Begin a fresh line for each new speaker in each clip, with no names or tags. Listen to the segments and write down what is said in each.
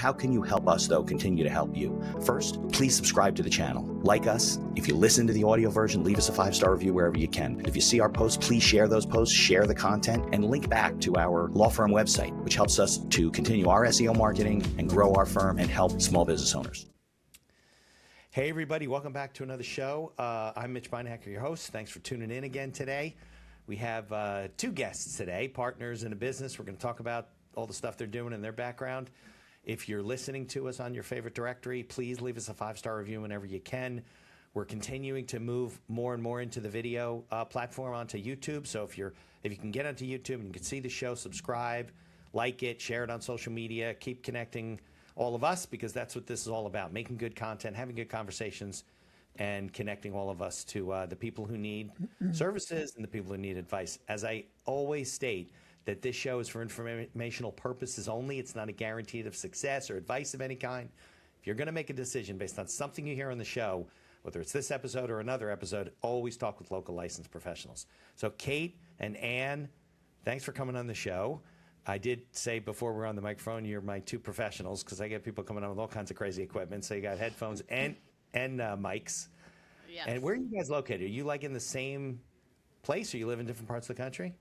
how can you help us, though, continue to help you? First, please subscribe to the channel. Like us. If you listen to the audio version, leave us a 5-star review wherever you can. If you see our posts, please share those posts, share the content, and link back to our law firm website, which helps us to continue our SEO marketing and grow our firm and help small business owners. Hey, everybody. Welcome back to another show. I'm Mitch, your host. Thanks for tuning in again today. We have two guests today, partners in a business. We're going to talk about all the stuff they're doing in their background. If you're listening to us on your favorite directory, please leave us a 5-star review whenever you can. We're continuing to move more and more into the video platform onto YouTube. So if you can get onto YouTube and you can see the show, subscribe, like it, share it on social media, keep connecting all of us, because that's what this is all about, making good content, having good conversations, and connecting all of us to the people who need services and the people who need advice. As I always state, that this show is for informational purposes only. It's not a guarantee of success or advice of any kind. If you're going to make a decision based on something you hear on the show, whether it's this episode or another episode, always talk with local licensed professionals. So Kate and Anne, thanks for coming on the show. I did say before we were on the microphone, you're my two professionals, because I get people coming on with all kinds of crazy equipment. So you got headphones and mics. Yes. And where are you guys located? Are you like in the same place, or you live in different parts of the country?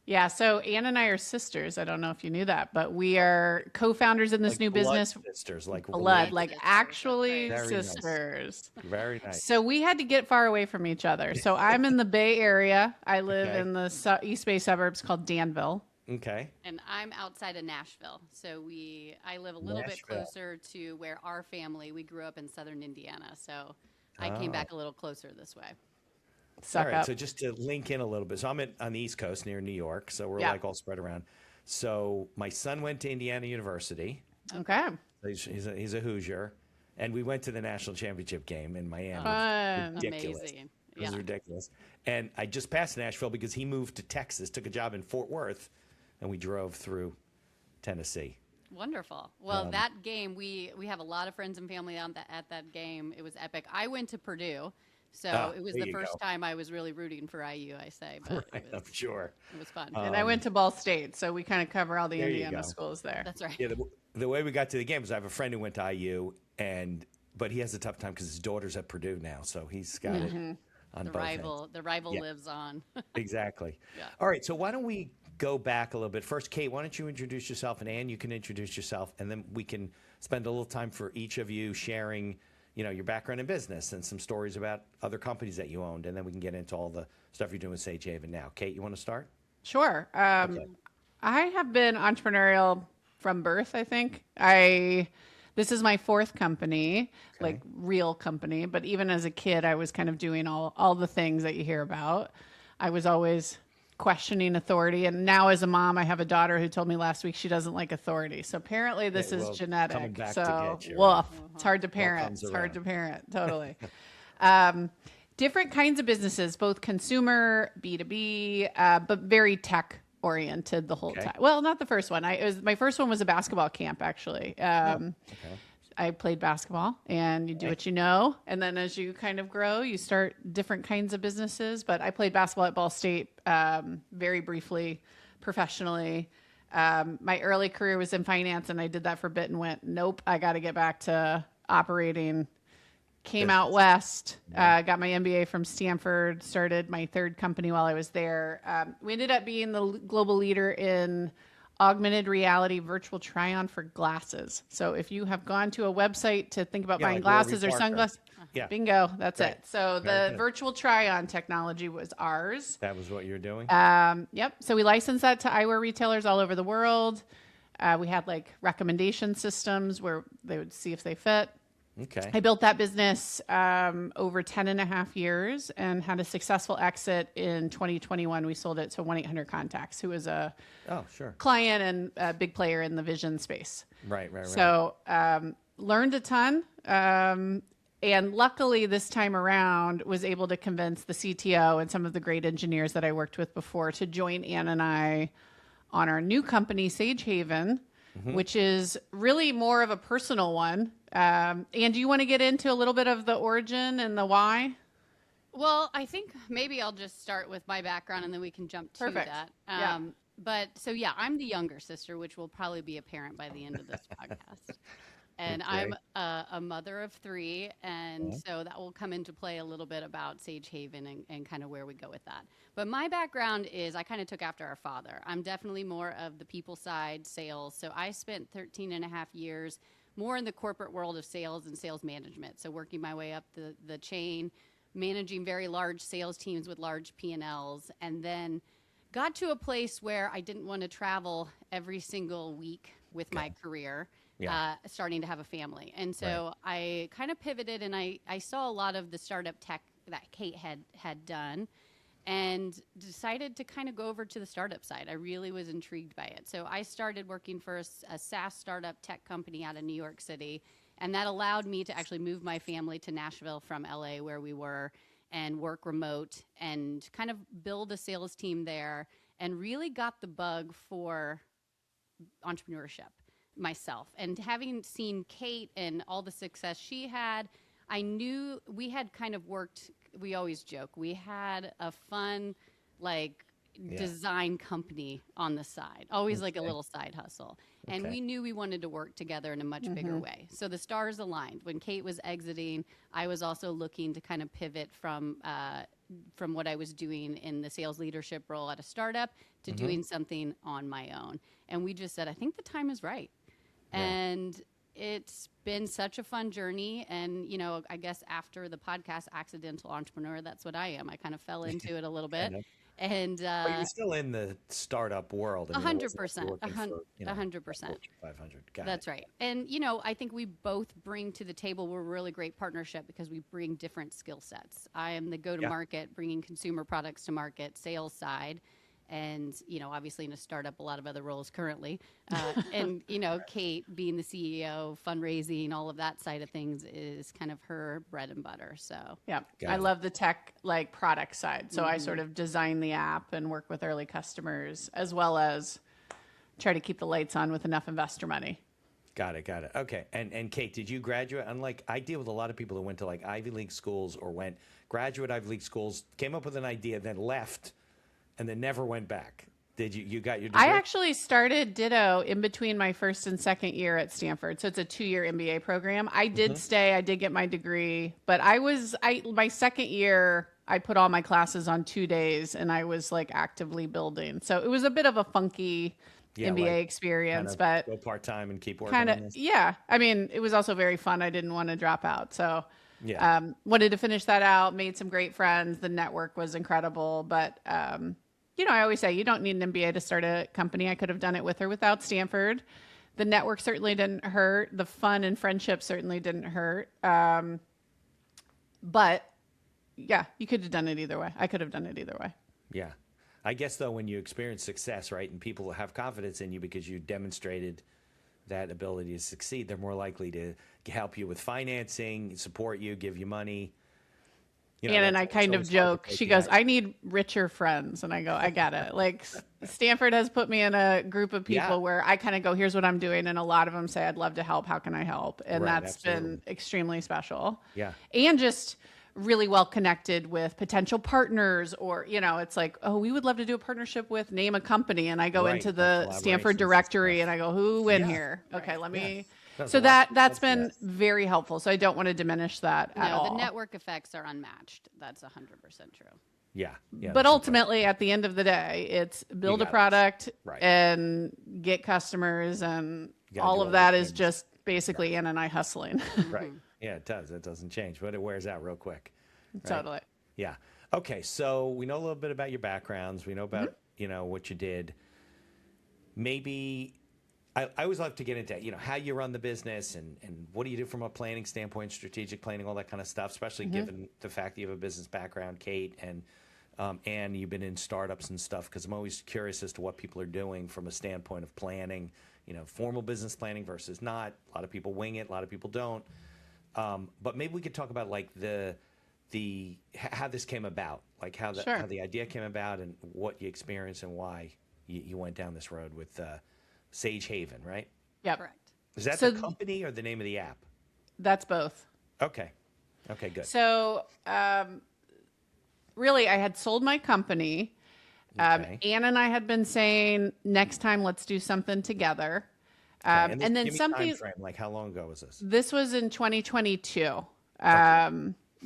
Yeah, so Anne and I are sisters. I don't know if you knew that, but we are co-founders in this new business.
Sisters, like
blood, like actually
Very
sisters.
Nice. Very nice.
So we had to get far away from each other. So I'm in the Bay Area. I live in the East Bay suburbs called Danville.
Okay.
And I'm outside of Nashville. So I live a little bit closer to where our family, we grew up in southern Indiana. So I came back a little closer this way.
All right, so just to link in a little bit. So I'm on the East Coast near New York, so we're like all spread around. So my son went to Indiana University.
Okay.
He's a Hoosier. And we went to the national championship game in Miami.
Fun.
Ridiculous.
Amazing.
It was ridiculous. And I just passed Nashville because he moved to Texas, took a job in Fort Worth, and we drove through Tennessee.
Wonderful. Well, that game, we have a lot of friends and family at that game. It was epic. I went to Purdue. So it was the first time I was really rooting for IU, I say. But
I'm sure.
It was fun.
And I went to Ball State, so we kind of cover all the Indiana schools there.
That's right.
Yeah, the way we got to the game was I have a friend who went to IU, but he has a tough time because his daughter's at Purdue now, so he's got it on both ends.
The rival lives on.
Exactly.
Yeah.
All right, so why don't we go back a little bit. First, Kate, why don't you introduce yourself, and Anne, you can introduce yourself, and then we can spend a little time for each of you sharing your background in business and some stories about other companies that you owned, and then we can get into all the stuff you're doing with Sage Haven now. Kate, you want to start?
Sure. I have been entrepreneurial from birth, I think. This is my fourth company, like real company, but even as a kid, I was kind of doing all the things that you hear about. I was always questioning authority. And now as a mom, I have a daughter who told me last week she doesn't like authority. So apparently this is genetic. So it's hard to parent. It's hard to parent. Totally. Different kinds of businesses, both consumer, B2B, but very tech oriented the whole time. Well, not the first one. My first one was a basketball camp, actually. I played basketball, and you do what you know. And then as you kind of grow, you start different kinds of businesses. But I played basketball at Ball State very briefly, professionally. My early career was in finance, and I did that for a bit and went, nope, I got to get back to operating. Came out west, got my MBA from Stanford, started my third company while I was there. We ended up being the global leader in augmented reality virtual try-on for glasses. So if you have gone to a website to think about buying like glasses or sunglasses, bingo, that's it. So the virtual try-on technology was ours.
That was what you were doing?
Yep. So we licensed that to eyewear retailers all over the world. We had like recommendation systems where they would see if they fit.
Okay.
I built that business over 10 and a half years and had a successful exit in 2021. We sold it to 1-800-CONTACTS, who was a client and a big player in the vision space.
Right.
So learned a ton. And luckily this time around was able to convince the CTO and some of the great engineers that I worked with before to join Anne and I on our new company, Sage Haven, which is really more of a personal one. And do you want to get into a little bit of the origin and the why?
Well, I think maybe I'll just start with my background and then we can jump to that. But so, yeah, I'm the younger sister, which will probably be apparent by the end of this podcast. And I'm a mother of 3, and so that will come into play a little bit about Sage Haven and kind of where we go with that. But my background is I kind of took after our father. I'm definitely more of the people side, sales. So I spent 13 and a half years more in the corporate world of sales and sales management. So working my way up the chain, managing very large sales teams with large P&Ls, and then got to a place where I didn't want to travel every single week with my career. Starting to have a family. And so I kind of pivoted, and I saw a lot of the startup tech that Kate had done and decided to kind of go over to the startup side. I really was intrigued by it. So I started working for a SaaS startup tech company out of New York City, and that allowed me to actually move my family to Nashville from LA, where we were, and work remote and kind of build a sales team there, and really got the bug for entrepreneurship myself. And having seen Kate and all the success she had, I knew we had kind of worked, we always joke, we had a fun, like, design company on the side, always like a little side hustle. And we knew we wanted to work together in a much bigger way. So the stars aligned. When Kate was exiting, I was also looking to kind of pivot from what I was doing in the sales leadership role at a startup to doing something on my own. And we just said, I think the time is right. And it's been such a fun journey. And, you know, I guess after the podcast, Accidental Entrepreneur, that's what I am. I kind of fell into it a little bit. And
but you're still in the startup world.
100%. 100%.
500.
That's right. And, you know, I think we both bring to the table, we're a really great partnership because we bring different skill sets. I am the go-to-market, bringing consumer products to market, sales side. And, you know, obviously in a startup, a lot of other roles currently. And, you know, Kate being the CEO, fundraising, all of that side of things is kind of her bread and butter. So,
I love the tech, like, product side. So I sort of design the app and work with early customers, as well as try to keep the lights on with enough investor money.
Got it. Okay. And Kate, did you graduate? Unlike, I deal with a lot of people who went to like Ivy League schools or went graduate Ivy League schools, came up with an idea, then left, and then never went back. Did you got your degree?
I actually started ditto in between my first and second year at Stanford. So it's a 2-year MBA program. I did stay, I did get my degree, but my second year, I put all my classes on 2 days and I was like actively building. So it was a bit of a funky MBA experience, but
go part-time and keep working on this.
I mean, it was also very fun. I didn't want to drop out. So wanted to finish that out, made some great friends. The network was incredible, but you know, I always say you don't need an MBA to start a company. I could have done it with or without Stanford. The network certainly didn't hurt. The fun and friendship certainly didn't hurt. But yeah, you could have done it either way. I could have done it either way.
Yeah. I guess, though, when you experience success, right, and people have confidence in you because you demonstrated that ability to succeed, they're more likely to help you with financing, support you, give you money. You know,
and I kind of joke. She goes, I need richer friends. And I go, I get it. Like, Stanford has put me in a group of people where I kind of go, here's what I'm doing. And a lot of them say, I'd love to help. How can I help? And that's been extremely special.
Yeah.
And just really well connected with potential partners, or, you know, it's like, oh, we would love to do a partnership with, name a company. And I go into the Stanford directory and I go, who in here? Okay, let me... So that's been very helpful. So I don't want to diminish that at all.
The network effects are unmatched. That's 100% true.
Yeah.
But ultimately, at the end of the day, it's build a product and get customers, and all of that is just basically Anne and I hustling.
Right. Yeah, it does. It doesn't change, but it wears out real quick. Right?
Totally.
Yeah. Okay. So we know a little bit about your backgrounds. We know about, you know, what you did. Maybe... I always love to get into, you know, how you run the business and what do you do from a planning standpoint, strategic planning, all that kind of stuff, especially given the fact that you have a business background, Kate, and Anne, you've been in startups and stuff, because I'm always curious as to what people are doing from a standpoint of planning, you know, formal business planning versus not. A lot of people wing it, a lot of people don't. But maybe we could talk about like how this came about, like how the idea came about and what you experienced and why you went down this road with Sage Haven, right?
Yeah,
correct.
Is that the company or the name of the app?
That's both.
Okay, good.
So really, I had sold my company
Okay.
Anne and I had been saying next time let's do something together.
Okay.
And then
give me
something,
time frame, like how long ago was this?
this was in 2022,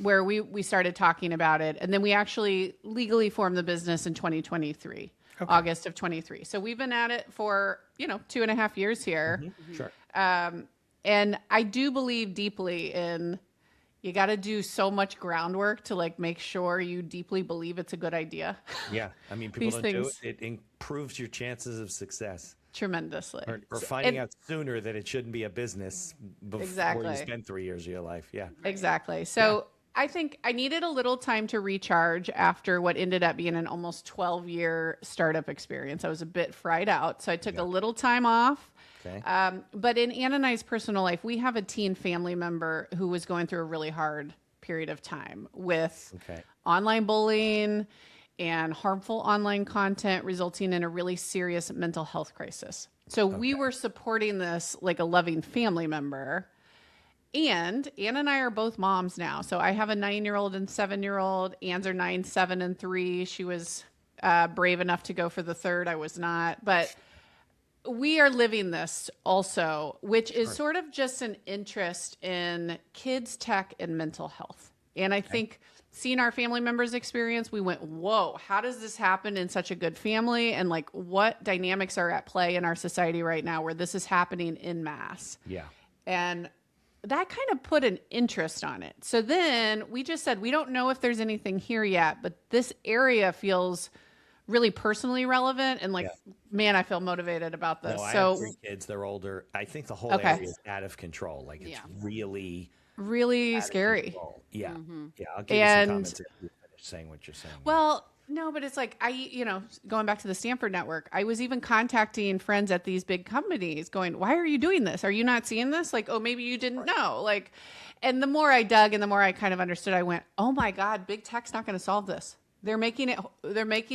where we started talking about it. And then we actually legally formed the business in 2023, August of 23. So we've been at it for, 2.5 years here.
Sure.
And I do believe deeply in, you got to do so much groundwork to like make sure you deeply believe it's a good idea.
Yeah. I mean, people
These
don't do
things-
it. It improves your chances of success.
Tremendously.
Or finding out sooner that it shouldn't be a business before
Exactly.
you spend 3 years of your life. Yeah.
Exactly. So I think I needed a little time to recharge after what ended up being an almost 12-year startup experience. I was a bit fried out. So I took a little time off.
Okay.
But in Anne and I's personal life, we have a teen family member who was going through a really hard period of time with online bullying and harmful online content resulting in a really serious mental health crisis. So we were supporting this like a loving family member. And Anne and I are both moms now. So I have a 9-year-old and 7-year-old. Anne's are 9, 7, and 3. She was brave enough to go for the third. I was not. But we are living this also, which is sort of just an interest in kids, tech, and mental health. And I think seeing our family members' experience, we went, whoa, how does this happen in such a good family? And like, what dynamics are at play in our society right now where this is happening en masse?
Yeah.
And that kind of put an interest on it. So then we just said, we don't know if there's anything here yet, but this area feels really personally relevant. And like, man, I feel motivated about this.
No, I
so
have 3 kids. They're older. I think the whole
Okay.
area is out of control. Like it's really
really
out of
scary.
control. Yeah. Yeah. I'll give you some
And
comments if you finish saying what you're saying.
well, no, but it's like going back to the Stanford network, I was even contacting friends at these big companies going, why are you doing this? Are you not seeing this? Like, oh, maybe you didn't know. Like, and the more I dug and the more I kind of understood, I went, oh my God, big tech's not going to solve this. They're making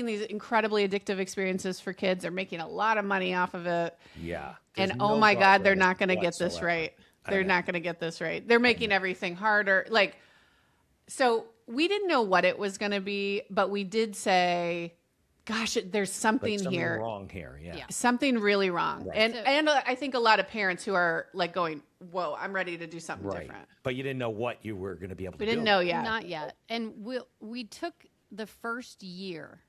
these incredibly addictive experiences for kids. They're making a lot of money off of it.
Yeah.
And
There's
oh
no
my God, they're
guardrails
not going to get this
whatsoever.
right.
I
They're
know.
not going to get this right. They're making everything harder. Like, so we didn't know what it was going to be, but we did say, gosh, there's something
Like something
here.
wrong here. Yeah.
Something really wrong.
Right.
And I think a lot of parents who are like going, whoa, I'm ready to do something
Right.
different.
But you didn't know what you were going to be able to
We
do.
didn't know yet.
Not yet. And we took the first year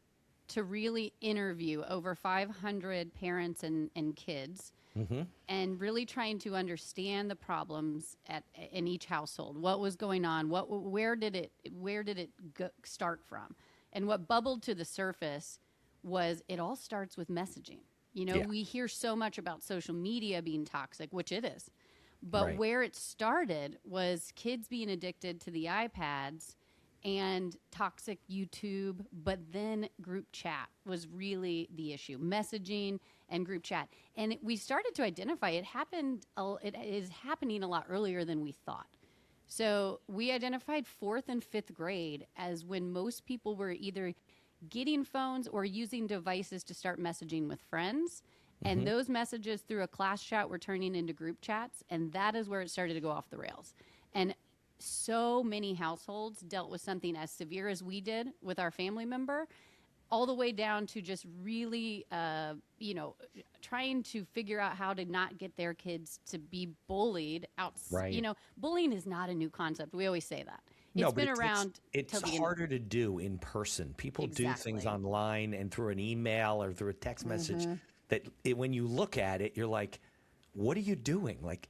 to really interview over 500 parents and kids and really trying to understand the problems in each household. What was going on? Where did it start from? And what bubbled to the surface was it all starts with messaging. We hear so much about social media being toxic, which it is. But where it started was kids being addicted to the iPads and toxic YouTube, but then group chat was really the issue. Messaging and group chat. And we started to identify it is happening a lot earlier than we thought. So we identified 4th and 5th grade as when most people were either getting phones or using devices to start messaging with friends. And those messages through a class chat were turning into group chats. And that is where it started to go off the rails. And so many households dealt with something as severe as we did with our family member, all the way down to just really, trying to figure out how to not get their kids to be bullied out.
Right.
Bullying is not a new concept. We always say that.
No,
It's
but
been around.
It's harder to do in person. People do things online and through an email or through a text message that when you look at it, you're like, what are you doing? Like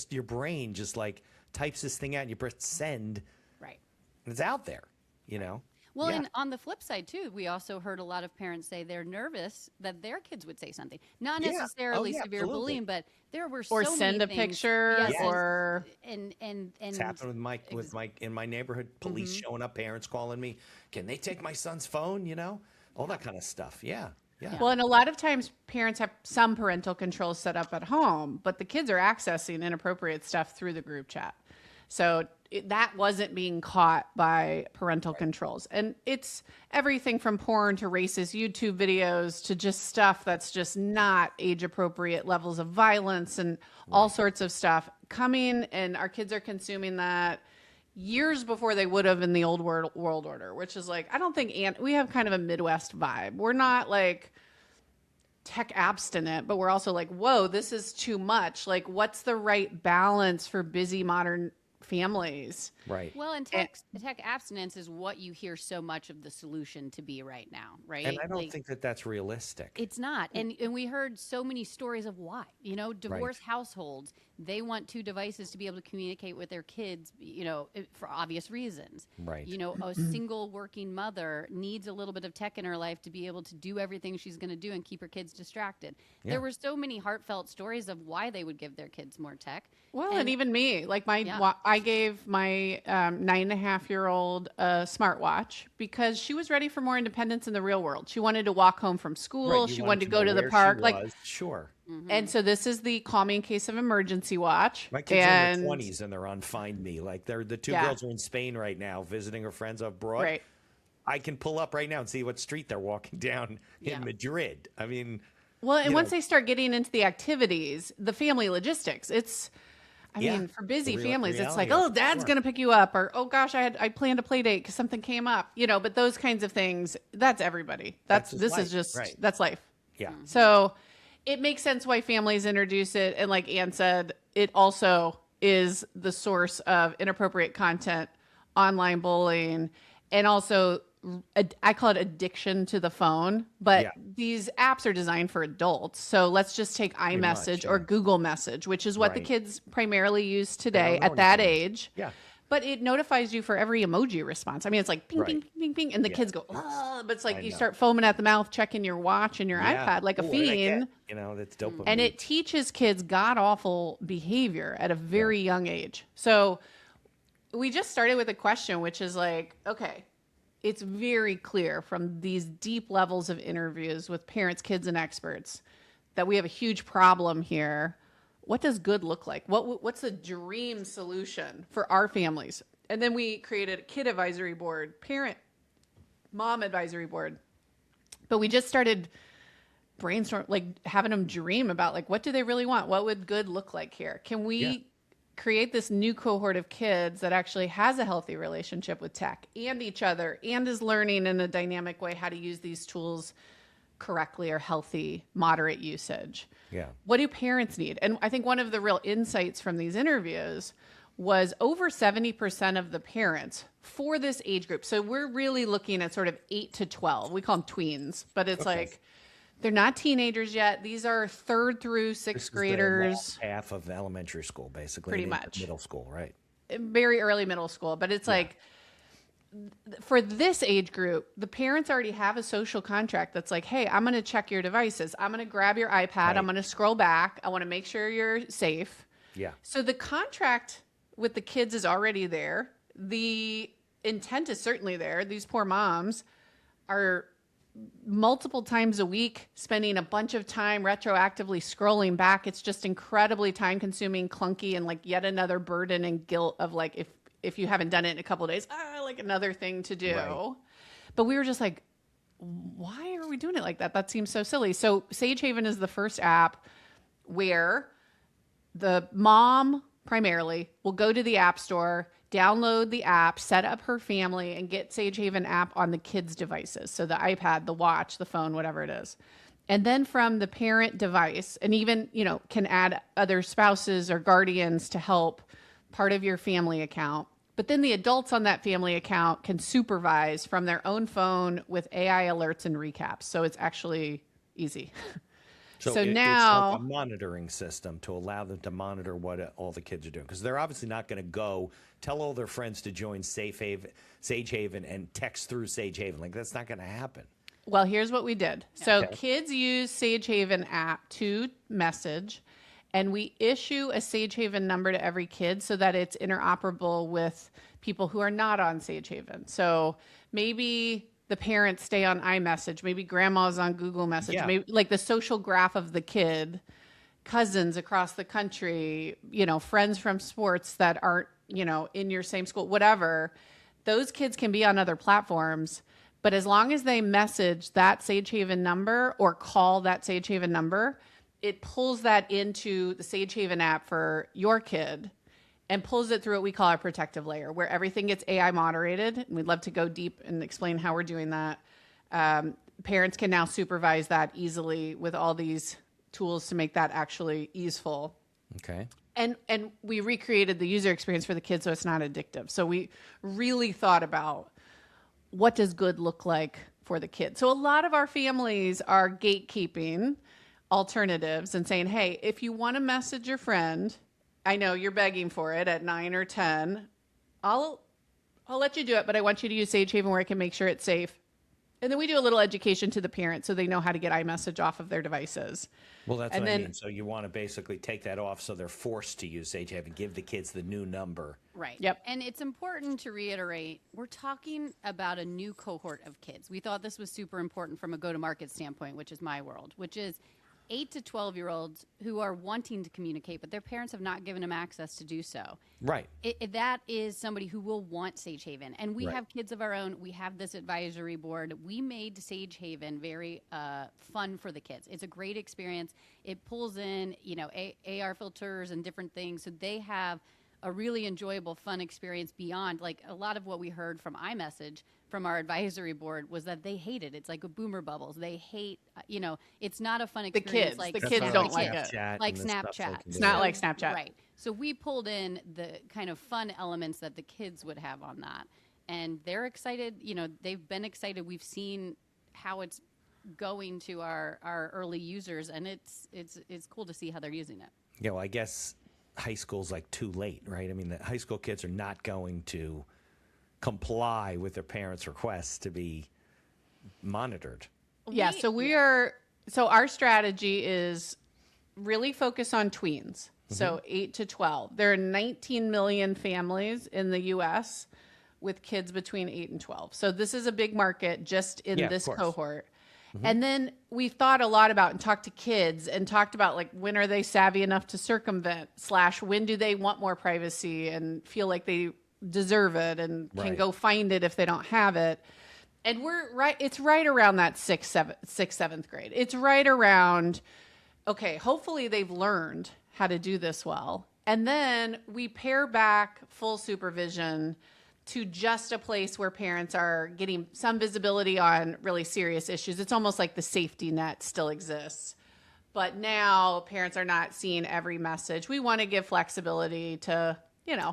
your brain just like types this thing out and you press send.
Right.
And it's out there,
Well, and on the flip side, too, we also heard a lot of parents say they're nervous that their kids would say something. Not necessarily severe
absolutely.
bullying, but there were
Or
so
send
many
a
things.
picture
Yes,
or
and
It's happened in my neighborhood, police showing up, parents calling me, can they take my son's phone? All that kind of stuff. Yeah. Yeah.
well, and a lot of times parents have some parental controls set up at home, but the kids are accessing inappropriate stuff through the group chat. So that wasn't being caught by parental controls. And it's everything from porn to racist YouTube videos to just stuff that's just not age appropriate levels of violence and all sorts of stuff coming, and our kids are consuming that years before they would have in the old world order, which is like, I don't think we have kind of a Midwest vibe. We're not like tech abstinent, but we're also like, whoa, this is too much. Like, what's the right balance for busy modern families?
Right.
Well, and tech abstinence is what you hear so much of the solution to be right now, right?
And I don't think that that's realistic.
It's not. And we heard so many stories of why. Divorced households, they want two devices to be able to communicate with their kids, for obvious reasons.
Right.
A single working mother needs a little bit of tech in her life to be able to do everything she's going to do and keep her kids distracted. Yeah. There were so many heartfelt stories of why they would give their kids more tech.
Well, and even me, like I gave my 9.5-year-old a smartwatch because she was ready for more independence in the real world. She wanted to walk home from school. She wanted to go to the park.
Sure.
Mm-hmm. And so this is the call me in case of emergency watch.
My kids are in their 20s and they're on Find Me. Like the two girls are in Spain right now visiting her friends abroad.
Right.
I can pull up right now and see what street they're walking down in Madrid. I mean,
well, and once they start getting into the activities, the family logistics, I mean, for busy families, it's like, oh, dad's going to pick you up, or, oh gosh, I planned a play date because something came up, but those kinds of things, that's everybody. That's life.
Yeah.
So it makes sense why families introduce it. And like Anne said, it also is the source of inappropriate content, online bullying, and also I call it addiction to the phone, but these apps are designed for adults. So let's just take iMessage or Google Message, which is what the kids primarily use today at that age.
Yeah.
But it notifies you for every emoji response. I mean, it's like ping, ping, ping, ping, and the kids go, oh, but it's like you start foaming at the mouth, checking your watch and your iPad like a fiend.
That's dopamine.
And it teaches kids god-awful behavior at a very young age. So we just started with a question, which is like, okay, it's very clear from these deep levels of interviews with parents, kids, and experts that we have a huge problem here. What does good look like? What's the dream solution for our families? And then we created a kid advisory board, parent, mom advisory board. But we just started brainstorm, like having them dream about like, what do they really want? What would good look like here? Can we create this new cohort of kids that actually has a healthy relationship with tech and each other and is learning in a dynamic way how to use these tools correctly or healthy, moderate usage?
Yeah.
What do parents need? And I think one of the real insights from these interviews was over 70% of the parents for this age group. So we're really looking at sort of 8 to 12. We call them tweens, but it's like they're not teenagers yet. These are 3rd through 6th graders.
Half of elementary school, basically.
Pretty much.
Middle school, right?
Very early middle school. But it's like, for this age group, the parents already have a social contract that's like, hey, I'm going to check your devices. I'm going to grab your iPad. Right. I'm going to scroll back. I want to make sure you're safe.
Yeah.
So the contract with the kids is already there. The intent is certainly there. These poor moms are multiple times a week spending a bunch of time retroactively scrolling back. It's just incredibly time consuming, clunky, and like yet another burden and guilt of like, if you haven't done it in a couple of days, like another thing to do. Right. But we were just like, why are we doing it like that? That seems so silly. So Sage Haven is the first app where the mom primarily will go to the app store, download the app, set up her family, and get Sage Haven app on the kids' devices. So the iPad, the watch, the phone, whatever it is. And then from the parent device, and even, can add other spouses or guardians to help part of your family account. But then the adults on that family account can supervise from their own phone with AI alerts and recaps. So it's actually easy. So now
it's like a monitoring system to allow them to monitor what all the kids are doing. Because they're obviously not going to go tell all their friends to join Sage Haven and text through Sage Haven. Like, that's not going to happen.
Well, here's what we did. So kids use Sage Haven app to message. And we issue a Sage Haven number to every kid so that it's interoperable with people who are not on Sage Haven. So maybe the parents stay on iMessage, maybe grandma's on Google Message, maybe like the social graph of the kid, cousins across the country, friends from sports that aren't, in your same school, whatever. Those kids can be on other platforms. But as long as they message that Sage Haven number or call that Sage Haven number, it pulls that into the Sage Haven app for your kid. and pulls it through what we call our protective layer, where everything gets AI moderated. And we'd love to go deep and explain how we're doing that. Parents can now supervise that easily with all these tools to make that actually easeful.
Okay.
And we recreated the user experience for the kids so it's not addictive. So we really thought about what does good look like for the kids. So a lot of our families are gatekeeping alternatives and saying, hey, if you want to message your friend, I know you're begging for it at 9 or 10, I'll let you do it, but I want you to use Sage Haven where I can make sure it's safe. And then we do a little education to the parents so they know how to get iMessage off of their devices.
Well, that's what I mean. So you want to basically take that off so they're forced to use Sage Haven, give the kids the new number.
Right.
Yep.
And it's important to reiterate, we're talking about a new cohort of kids. We thought this was super important from a go-to-market standpoint, which is my world, which is 8 to 12-year-olds who are wanting to communicate, but their parents have not given them access to do so.
Right.
That is somebody who will want Sage Haven. And we
Right.
have kids of our own. We have this advisory board. We made Sage Haven very fun for the kids. It's a great experience. It pulls in, AR filters and different things. So they have a really enjoyable, fun experience beyond, like a lot of what we heard from iMessage from our advisory board was that they hate it. It's like a boomer bubbles. They hate, it's not a fun experience.
The kids don't like it.
Like Snapchat.
It's not like Snapchat.
Right. So we pulled in the kind of fun elements that the kids would have on that. And they're excited. They've been excited. We've seen how it's going to our early users, and it's cool to see how they're using it.
Yeah, well, I guess high school's like too late, right? I mean, the high school kids are not going to comply with their parents' requests to be monitored.
Yeah, so our strategy is really focus on tweens. So 8 to 12. There are 19 million families in the US with kids between 8 and 12. So this is a big market just in this cohort. And then we thought a lot about and talked to kids and talked about like when are they savvy enough to circumvent / when do they want more privacy and feel like they deserve it and can go find it if they don't have it. And it's right around that sixth, seventh grade. It's right around, okay, hopefully they've learned how to do this well. And then we pair back full supervision to just a place where parents are getting some visibility on really serious issues. It's almost like the safety net still exists. But now parents are not seeing every message. We want to give flexibility to,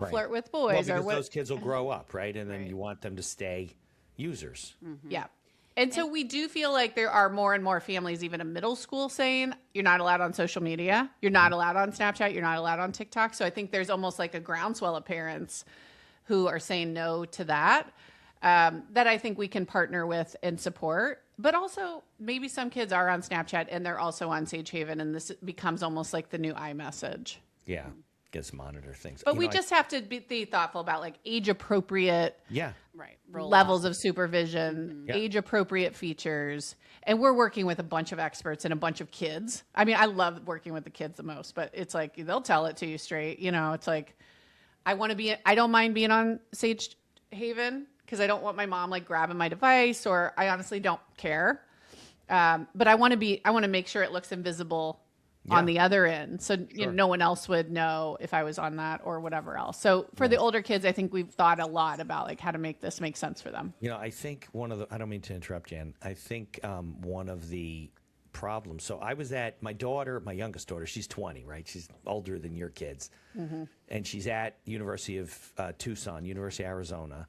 flirt with boys.
Well, because those kids will grow up, right? And then you want them to stay users.
Mm-hmm. Yeah. And so we do feel like there are more and more families, even in middle school, saying you're not allowed on social media. You're not allowed on Snapchat. You're not allowed on TikTok. So I think there's almost like a groundswell of parents who are saying no to that, that I think we can partner with and support. But also maybe some kids are on Snapchat and they're also on Sage Haven, and this becomes almost like the new iMessage.
Yeah, gets monitor things.
But we just have to be thoughtful about like age appropriate levels of supervision, age appropriate features. And we're working with a bunch of experts and a bunch of kids. I mean, I love working with the kids the most, but it's like they'll tell it to you straight. It's like, I don't mind being on Sage Haven because I don't want my mom like grabbing my device, or I honestly don't care. But I want to make sure it looks invisible on the other end. So no one else would know if I was on that or whatever else. So for the older kids, I think we've thought a lot about like how to make this make sense for them.
I think I don't mean to interrupt, Jan. I think one of the problems. So I was at my youngest daughter, she's 20, right? She's older than your kids. Mm-hmm. And she's at University of Tucson, University of Arizona.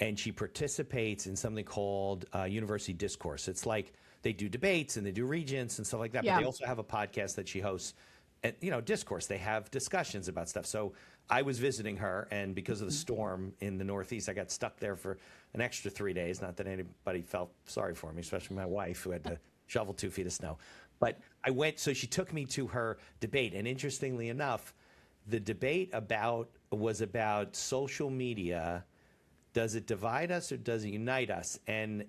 And she participates in something called University Discourse. It's like they do debates and they do regents and stuff like that. But they also have a podcast that she hosts. And, Discourse. They have discussions about stuff. So I was visiting her, and because of the storm in the Northeast, I got stuck there for an extra 3 days. Not that anybody felt sorry for me, especially my wife, who had to shovel 2 feet of snow. But I went, so she took me to her debate. And interestingly enough, the debate was about social media. Does it divide us or does it unite us? And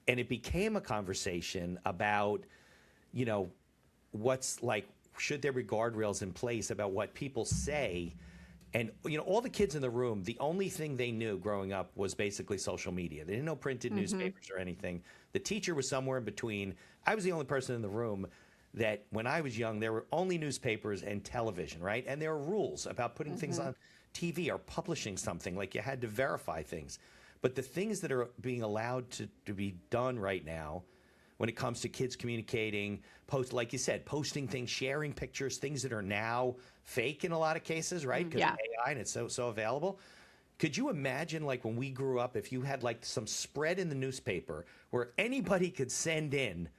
it became a conversation about, what's like, should there be guardrails in place about what people say? And, all the kids in the room, the only thing they knew growing up was basically social media. They didn't know printed newspapers or anything. The teacher was somewhere in between. I was the only person in the room. that when I was young, there were only newspapers and television, right? And there were rules about putting things on TV or publishing something, like you had to verify things. But the things that are being allowed to be done right now, when it comes to kids communicating, like you said, posting things, sharing pictures, things that are now fake in a lot of cases, right? Because of AI and it's so available. Could you imagine, like, when we grew up, if you had like some spread in the newspaper where anybody could send in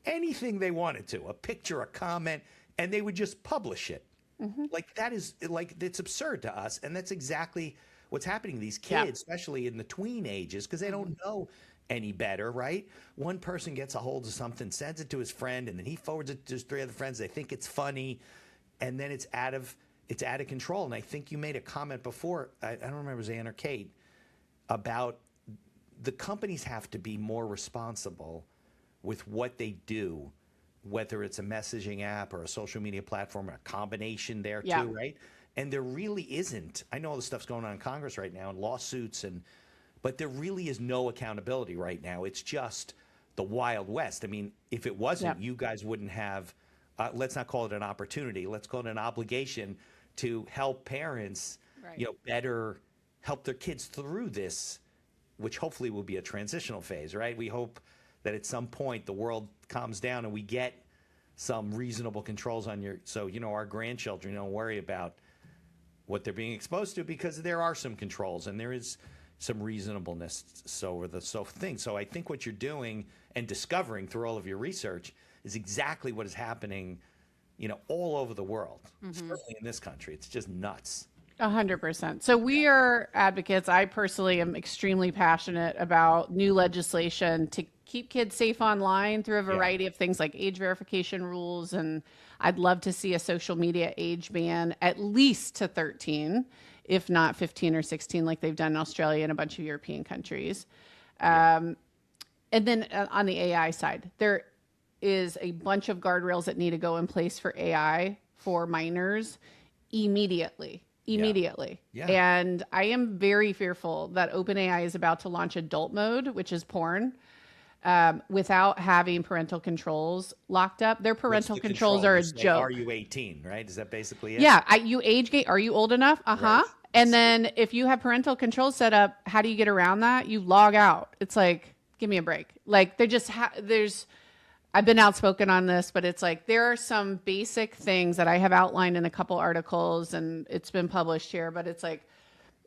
anything they wanted to, a picture, a comment, and they would just publish it? Like, that is, like, it's absurd to us. And that's exactly what's happening to these kids, especially in the tween ages, because they don't know any better, right? One person gets a hold of something, sends it to his friend, and then he forwards it to his 3 other friends. They think it's funny, and then it's out of control. And I think you made a comment before, I don't remember if it was Anne or Kate, about the companies have to be more responsible with what they do, whether it's a messaging app or a social media platform, or a combination there too, right? And there really isn't. I know all the stuff's going on in Congress right now and lawsuits, but there really is no accountability right now. It's just the Wild West. I mean, if it wasn't, you guys wouldn't have, let's not call it an opportunity, let's call it an obligation to help parents, better help their kids through this, which hopefully will be a transitional phase, right? We hope that at some point the world calms down and we get some reasonable controls on so our grandchildren don't worry about what they're being exposed to, because there are some controls and there is some reasonableness so I think what you're doing and discovering through all of your research is exactly what is happening, all over the world, certainly in this country. It's just nuts.
100%. So we are advocates. I personally am extremely passionate about new legislation to keep kids safe online through a variety of things like age verification rules. And I'd love to see a social media age ban at least to 13, if not 15 or 16, like they've done in Australia and a bunch of European countries. And then on the AI side, there is a bunch of guardrails that need to go in place for AI for minors immediately. And I am very fearful that OpenAI is about to launch adult mode, which is porn, without having parental controls locked up. Their parental controls are a joke.
Are you 18, right? Is that basically it?
Yeah. You age gate. Are you old enough? Right. And then if you have parental controls set up, how do you get around that? You log out. It's like, give me a break. Like, they just I've been outspoken on this, but it's like there are some basic things that I have outlined in a couple articles and it's been published here, but it's like,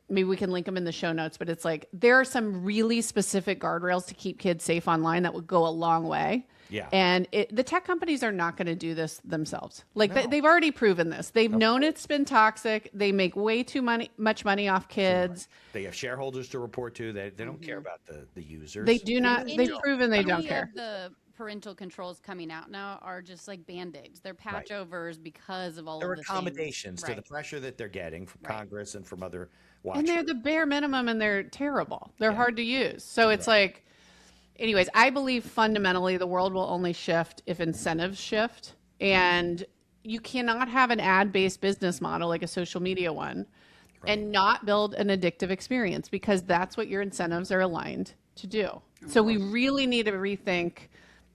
maybe we can link them in the show notes, but it's like there are some really specific guardrails to keep kids safe online that would go a long way.
Yeah.
And the tech companies are not going to do this themselves. Like they've already proven this. They've known it's been toxic. They make way too much money off kids.
They have shareholders to report to. They don't care about the users.
They do not. They've proven they don't care.
The parental controls coming out now are just like Band-Aids. They're patch overs because of all of the
accommodations to the pressure that they're getting from Congress and from other watch
And they're the bare minimum and they're terrible. They're hard to use. So it's like, anyways, I believe fundamentally the world will only shift if incentives shift. And you cannot have an ad-based business model like a social media one and not build an addictive experience, because that's what your incentives are aligned to do. So we really need to rethink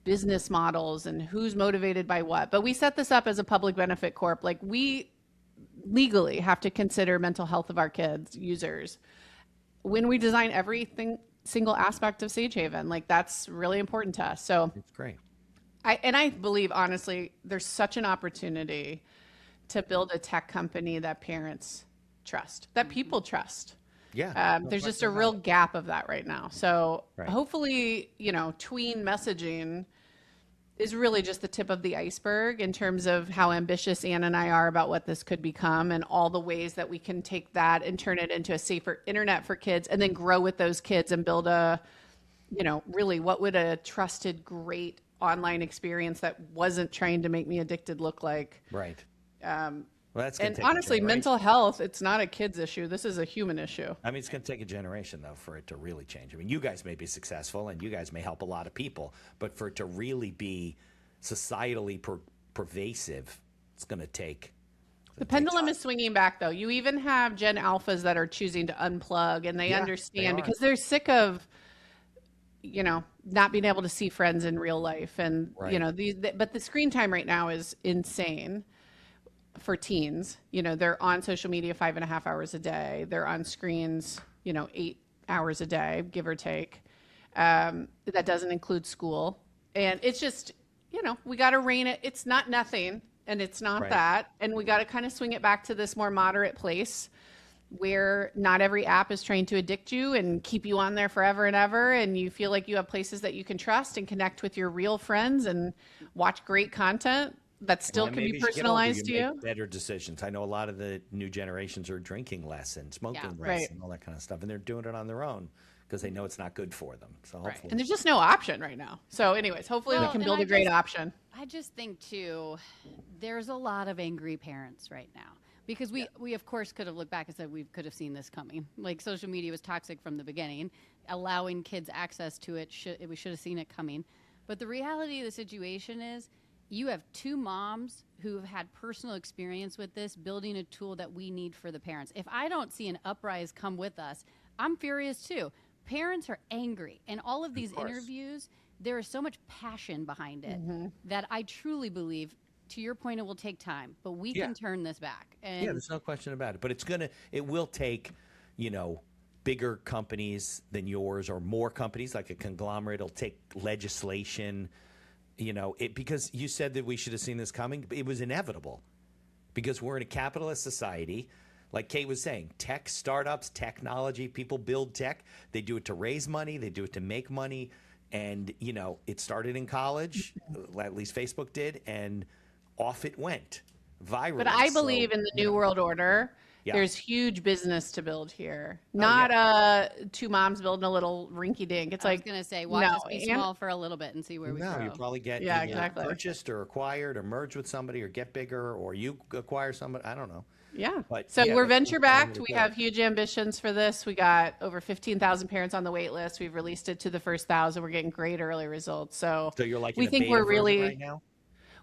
business models and who's motivated by what. But we set this up as a public benefit corp. Like, we legally have to consider mental health of our kids, users, when we design everything, single aspect of Sage Haven. Like, that's really important to us. So
it's great.
I believe, honestly, there's such an opportunity to build a tech company that parents trust, that people trust.
Yeah.
There's just a real gap of that right now. So hopefully, tween messaging is really just the tip of the iceberg in terms of how ambitious Anne and I are about what this could become and all the ways that we can take that and turn it into a safer internet for kids, and then grow with those kids and build really what would a trusted, great online experience that wasn't trying to make me addicted look like.
Right.
Well, that's and honestly, mental health, it's not a kid's issue. This is a human issue.
I mean, it's going to take a generation, though, for it to really change. I mean, you guys may be successful and you guys may help a lot of people, but for it to really be societally pervasive, it's going to take.
The pendulum is swinging back, though. You even have Gen Alphas that are choosing to unplug, and they understand because they're sick of not being able to see friends in real life. And,
Right.
but the screen time right now is insane for teens. They're on social media 5.5 hours a day. They're on screens, 8 hours a day, give or take. That doesn't include school. And it's just, we got to rein it. It's not nothing, and it's not
Right.
that. And we got to kind of swing it back to this more moderate place where not every app is trying to addict you and keep you on there forever and ever. And you feel like you have places that you can trust and connect with your real friends and watch great content that still
And
can
maybe
be
as you get older,
personalized to you.
make better decisions. I know a lot of the new generations are drinking less and smoking less
Right.
and all that kind of stuff, and they're doing it on their own because they know it's not good for them. So
Right.
hopefully,
And there's just no option right now. So anyways, hopefully we
Well,
can
and
build
I
a great
just-
option.
I just think too, there's a lot of angry parents right now because we of course could have looked back and said we could have seen this coming. Like social media was toxic from the beginning, allowing kids access to it. We should have seen it coming. But the reality of the situation is, you have two moms who have had personal experience with this, building a tool that we need for the parents. If I don't see an uprise come with us, I'm furious too. Parents are angry, and all of these interviews, there is so much passion behind it that I truly believe, to your point, it will take time, but we can turn this back. And
yeah, there's no question about it. But it will take, bigger companies than yours or more companies like a conglomerate. It'll take legislation. Because you said that we should have seen this coming. It was inevitable because we're in a capitalist society. Like Kate was saying, tech startups, technology, people build tech. They do it to raise money. They do it to make money. And, it started in college, at least Facebook did, and off it went virally.
But I believe in the new world order.
Yeah.
There's huge business to build here. Not two moms building a little rinky dink. It's
I was
like,
going to say, watch us be small for a little bit and see where we
No,
grow.
you probably get
Yeah,
either
exactly.
purchased or acquired or merged with somebody or get bigger or you acquire somebody. I don't know.
Yeah.
But,
So
yeah,
we're
that's
venture
the way
backed.
to
We
go.
have huge ambitions for this. We got over 15,000 parents on the wait list. We've released it to the first 1,000. We're getting great early results. So
So you're like
we
in a
think
beta
we're
version
really
right now?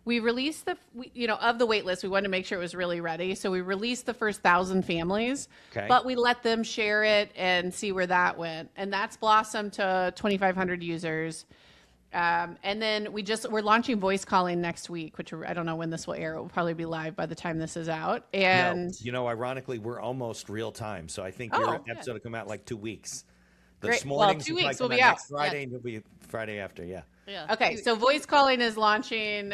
we released of the wait list. We wanted to make sure it was really ready. So we released the first 1,000 families,
Okay.
but we let them share it and see where that went. And that's blossomed to 2,500 users. And then we're launching voice calling next week, which I don't know when this will air. It will probably be live by the time this is out. And
No, ironically, we're almost real time. So I think
Oh,
your
good.
episode will come out like 2 weeks.
Great.
This
Well,
morning,
2 weeks will be out.
next Friday, and it'll be Friday after. Yeah.
Yeah.
okay, so voice calling is launching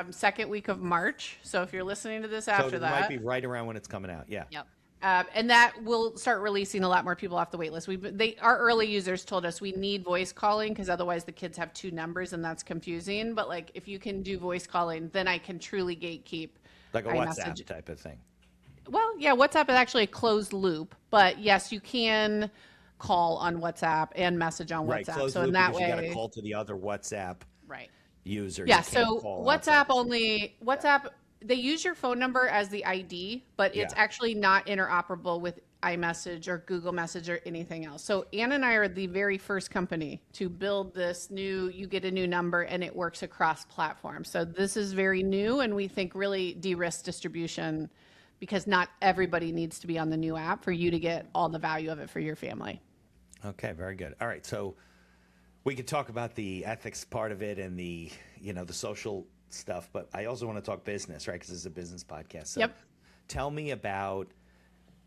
second week of March. So if you're listening to this
So
after
it
that,
might be right around when it's coming out. Yeah.
Yep.
and that will start releasing a lot more people off the wait list. Our early users told us we need voice calling because otherwise the kids have two numbers and that's confusing. But like if you can do voice calling, then I can truly gatekeep.
Like a
iMessage.
WhatsApp type of thing.
Well, yeah, WhatsApp is actually a closed loop, but yes, you can call on WhatsApp and message on
Right.
WhatsApp.
Closed
So
loop
in that
because you got to
way,
call to the other WhatsApp
Right.
user.
yeah.
You can't
So
call
WhatsApp
outside.
WhatsApp, they use your phone number as the ID, but it's
Yeah.
actually not interoperable with iMessage or Google Message or anything else. So Anne and I are the very first company to build this you get a new number and it works across platforms. So this is very new and we think really de-risk distribution because not everybody needs to be on the new app for you to get all the value of it for your family.
Okay, very good. All right, so we could talk about the ethics part of it and the the social stuff, but I also want to talk business, right? Because this is a business podcast. So
Yep.
tell me about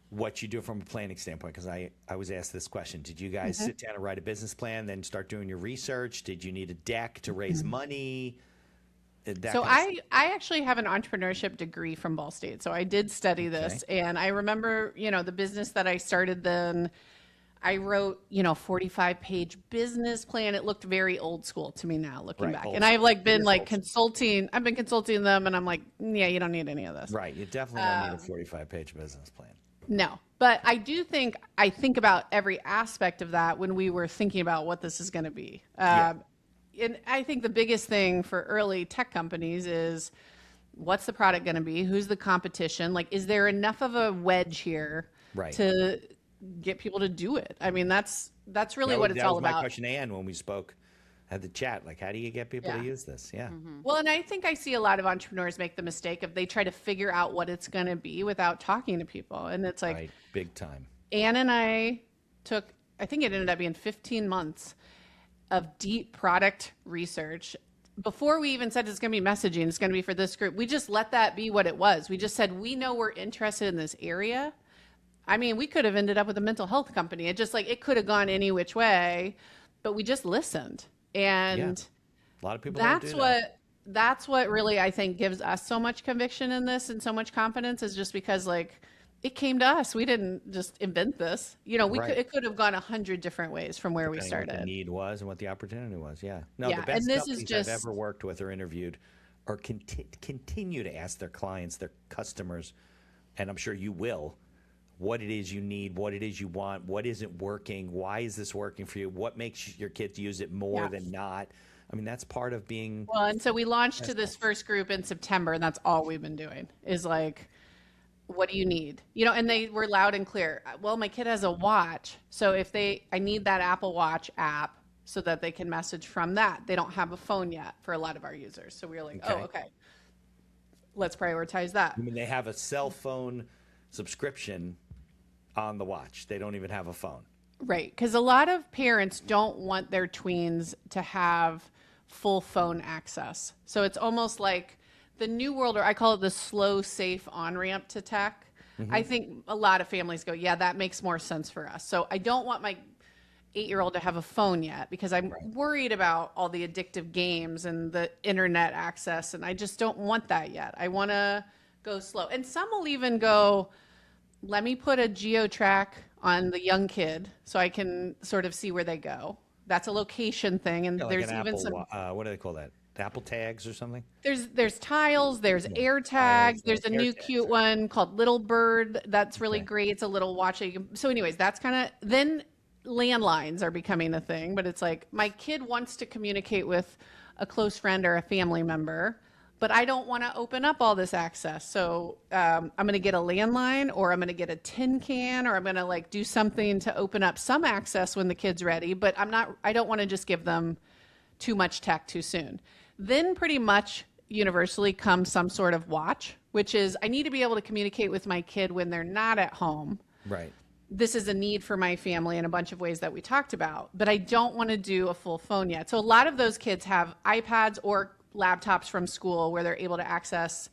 what you do from a planning standpoint, because I was asked this question. Did you guys sit down and write a business plan, then start doing your research? Did you need a deck to raise money?
So I actually have an entrepreneurship degree from Ball State. So I did study this. And I remember, the business that I started then, I wrote, 45-page business plan. It looked very old school to me now looking
Right,
back.
old
And I've
school.
been
It is
like
old school.
consulting. I've been consulting them and I'm like, yeah, you don't need any of this.
Right, you definitely don't need a 45-page business plan.
No, but I think about every aspect of that when we were thinking about what this is going to be. And I think the biggest thing for early tech companies is what's the product going to be? Who's the competition? Like, is there enough of a wedge here
Right.
to get people to do it? I mean, that's really what it's all
That was my
about.
question to Anne when we spoke, had the chat. Like, how do you get people to
Yeah.
use this? Yeah.
Well, and I think I see a lot of entrepreneurs make the mistake of they try to figure out what it's going to be without talking to people. And it's like,
Right, big time.
Anne and I I think it ended up being 15 months of deep product research. Before we even said it's going to be messaging, it's going to be for this group, we just let that be what it was. We just said, we know we're interested in this area. I mean, we could have ended up with a mental health company. It just like, it could have gone any which way, but we just listened. And
a lot of people
that's what really, I think, gives us so much conviction in this and so much confidence, is just because like it came to us. We didn't just invent this. You know, it could have gone 100 different ways from where we started.
What the need was and what the opportunity was. Yeah. No,
Yeah,
the best
and this
companies
is just-
I've ever worked with or interviewed or continue to ask their clients, their customers, and I'm sure you will, what it is you need, what it is you want, what isn't working, why is this working for you, what makes your kids use it more than not. I mean, that's part of being.
Well, and so we launched to this first group in September, and that's all we've been doing is like, what do you need? You know, and they were loud and clear. Well, my kid has a watch. So I need that Apple Watch app so that they can message from that. They don't have a phone yet for a lot of our users. So we were like, okay, let's prioritize that.
I mean, they have a cell phone subscription on the watch. They don't even have a phone.
Right. Because a lot of parents don't want their tweens to have full phone access. So it's almost like the new world, or I call it the slow, safe on-ramp to tech. I think a lot of families go, yeah, that makes more sense for us. So I don't want my 8-year-old to have a phone yet because I'm worried about all the addictive games and the internet access. And I just don't want that yet. I want to go slow. And some will even go, let me put a geo-track on the young kid so I can sort of see where they go. That's a location thing. And
Yeah, like
there's
an
even
Apple,
some,
what do they call that? Apple tags or something?
there's tiles, there's air tags, there's a new cute one called Little Bird. That's really great. It's a little watch. So anyways, that's kind of, then landlines are becoming a thing, but it's like my kid wants to communicate with a close friend or a family member, but I don't want to open up all this access. So I'm going to get a landline, or I'm going to get a tin can, or I'm going to like do something to open up some access when the kid's ready, but I don't want to just give them too much tech too soon. Then pretty much universally comes some sort of watch, which is I need to be able to communicate with my kid when they're not at home.
Right.
This is a need for my family in a bunch of ways that we talked about, but I don't want to do a full phone yet. So a lot of those kids have iPads or laptops from school where they're able to access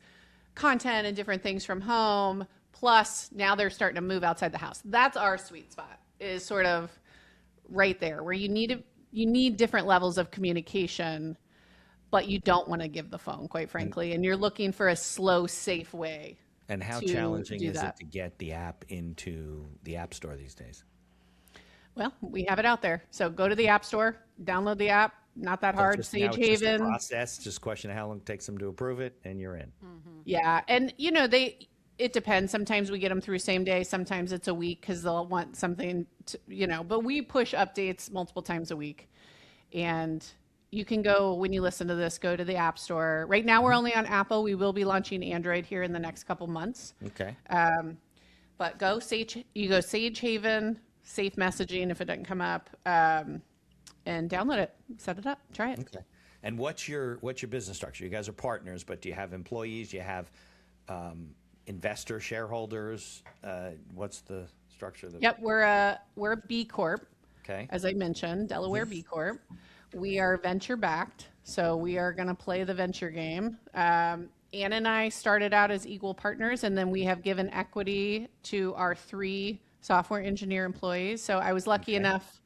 content and different things from home. Plus now they're starting to move outside the house. That's our sweet spot, is sort of right there where you need different levels of communication, but you don't want to give the phone, quite frankly. And you're looking for a slow, safe way.
And how challenging is it to get the app into the App Store these days?
Well, we have it out there. So go to the App Store, download the app. Not that hard. Sage Haven.
Just a process, just a question of how long it takes them to approve it, and you're in.
Yeah. And, you know, it depends. Sometimes we get them through same day. Sometimes it's a week because they'll want something, but we push updates multiple times a week. And you can go, when you listen to this, go to the App Store. Right now we're only on Apple. We will be launching Android here in the next couple months.
Okay.
But go Sage Haven, safe messaging if it doesn't come up, and download it, set it up, try it.
Okay. And what's your business structure? You guys are partners, but do you have employees? Do you have investor shareholders? What's the structure?
Yep, we're a B Corp.
Okay.
As I mentioned, Delaware B Corp. We are venture backed, so we are going to play the venture game. Anne and I started out as equal partners, and then we have given equity to our 3 software engineer employees. So I was lucky enough,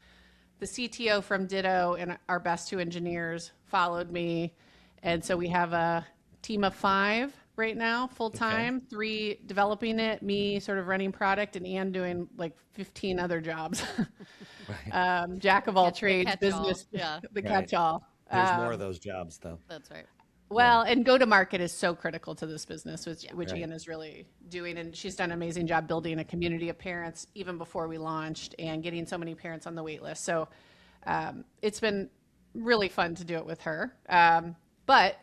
the CTO from Ditto and our best 2 engineers followed me. And so we have a team of 5 right now, full time, 3 developing it, me sort of running product, and Anne doing like 15 other jobs. Jack of all trades, business, the catch-all.
There's more of those jobs, though.
That's right.
Well, and go-to-market is so critical to this business, which Anne is really doing. And she's done an amazing job building a community of parents even before we launched and getting so many parents on the wait list. So it's been really fun to do it with her. But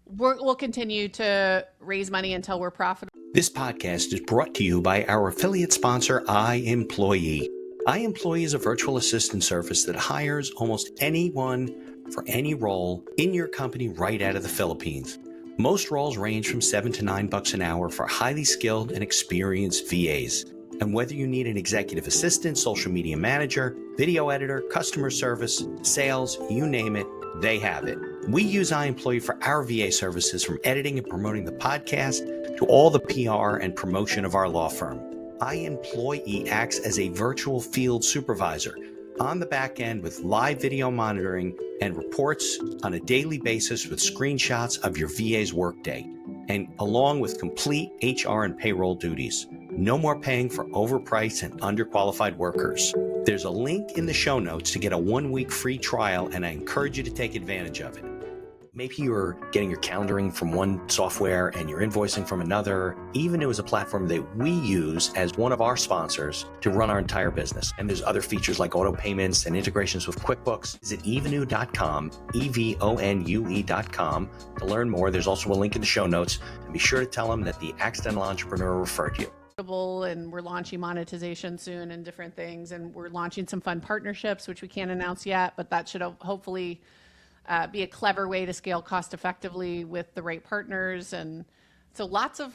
we'll continue to raise money until we're profitable.
This podcast is brought to you by our affiliate sponsor, iEmployee. iEmployee is a virtual assistant service that hires almost anyone for any role in your company right out of the Philippines. Most roles range from $7 to $9 an hour for highly skilled and experienced VAs. And whether you need an executive assistant, social media manager, video editor, customer service, sales, you name it, they have it. We use iEmployee for our VA services, from editing and promoting the podcast to all the PR and promotion of our law firm. iEmployee acts as a virtual field supervisor on the back end with live video monitoring and reports on a daily basis with screenshots of your VA's workday, and along with complete HR and payroll duties. No more paying for overpriced and underqualified workers. There's a link in the show notes to get a 1-week free trial, and I encourage you to take advantage of it. Maybe you're getting your calendaring from one software and you're invoicing from another. Evenoo is a platform that we use as one of our sponsors to run our entire business. And there's other features like auto payments and integrations with QuickBooks. Visit evenoo.com, EVONUE.com to learn more. There's also a link in the show notes. And be sure to tell them that the Accidental Entrepreneur referred you.
And we're launching monetization soon and different things. And we're launching some fun partnerships, which we can't announce yet, but that should hopefully be a clever way to scale cost effectively with the right partners. And so lots of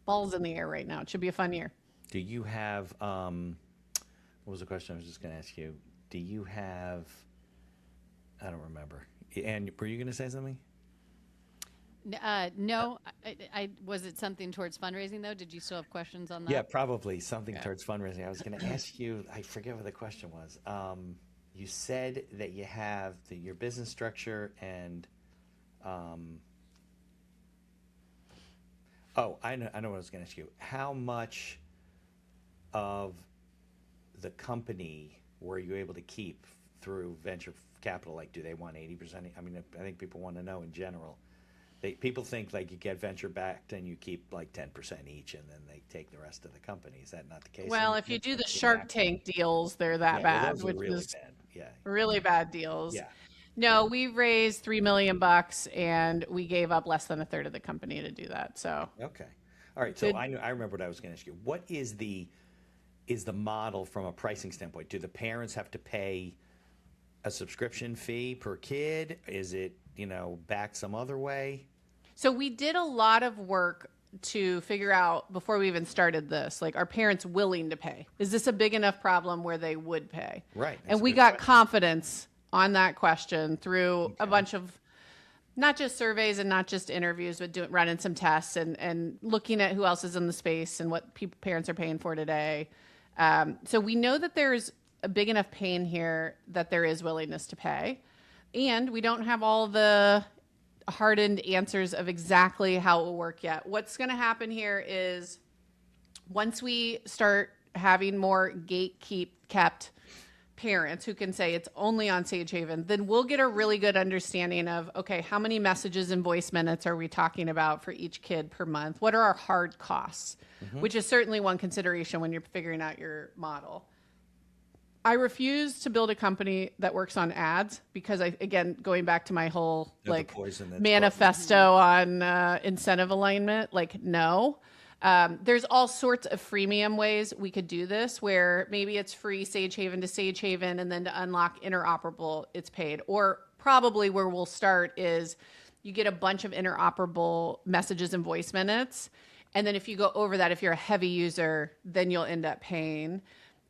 balls in the air right now. It should be a fun year.
Do you have, what was the question I was just going to ask you? Do you have, I don't remember. And were you going to say something?
No, I was it something towards fundraising though? Did you still have questions on that?
Yeah, probably something towards fundraising. I was going to ask you, I forget what the question was. You said that you have your business structure and, I know what I was going to ask you. How much of the company were you able to keep through venture capital? Like, do they want 80%? I mean, I think people want to know in general. People think like you get venture backed and you keep like 10% each and then they take the rest of the company. Is that not the case?
Well, if you do the Shark Tank deals, they're that bad,
those are
which
really
is
bad. Yeah.
really bad deals.
Yeah.
No, we raised $3 million and we gave up less than a third of the company to do that. So
Okay. All right. So I remember what I was going to ask you. What is the model from a pricing standpoint? Do the parents have to pay a subscription fee per kid? Is it, back some other way?
So we did a lot of work to figure out before we even started this, like, are parents willing to pay? Is this a big enough problem where they would pay?
Right.
And we got confidence on that question through a bunch of not just surveys and not just interviews, but running some tests and looking at who else is in the space and what parents are paying for today. So we know that there's a big enough pain here that there is willingness to pay. And we don't have all the hardened answers of exactly how it will work yet. What's going to happen here is once we start having more kept parents who can say it's only on Sage Haven, then we'll get a really good understanding of, okay, how many messages and voice minutes are we talking about for each kid per month? What are our hard costs? Which is certainly one consideration when you're figuring out your model. I refuse to build a company that works on ads because again, going back to my whole manifesto on incentive alignment, no. There's all sorts of freemium ways we could do this where maybe it's free Sage Haven to Sage Haven and then to unlock interoperable, it's paid. Or probably where we'll start is you get a bunch of interoperable messages and voice minutes. And then if you go over that, if you're a heavy user, then you'll end up paying.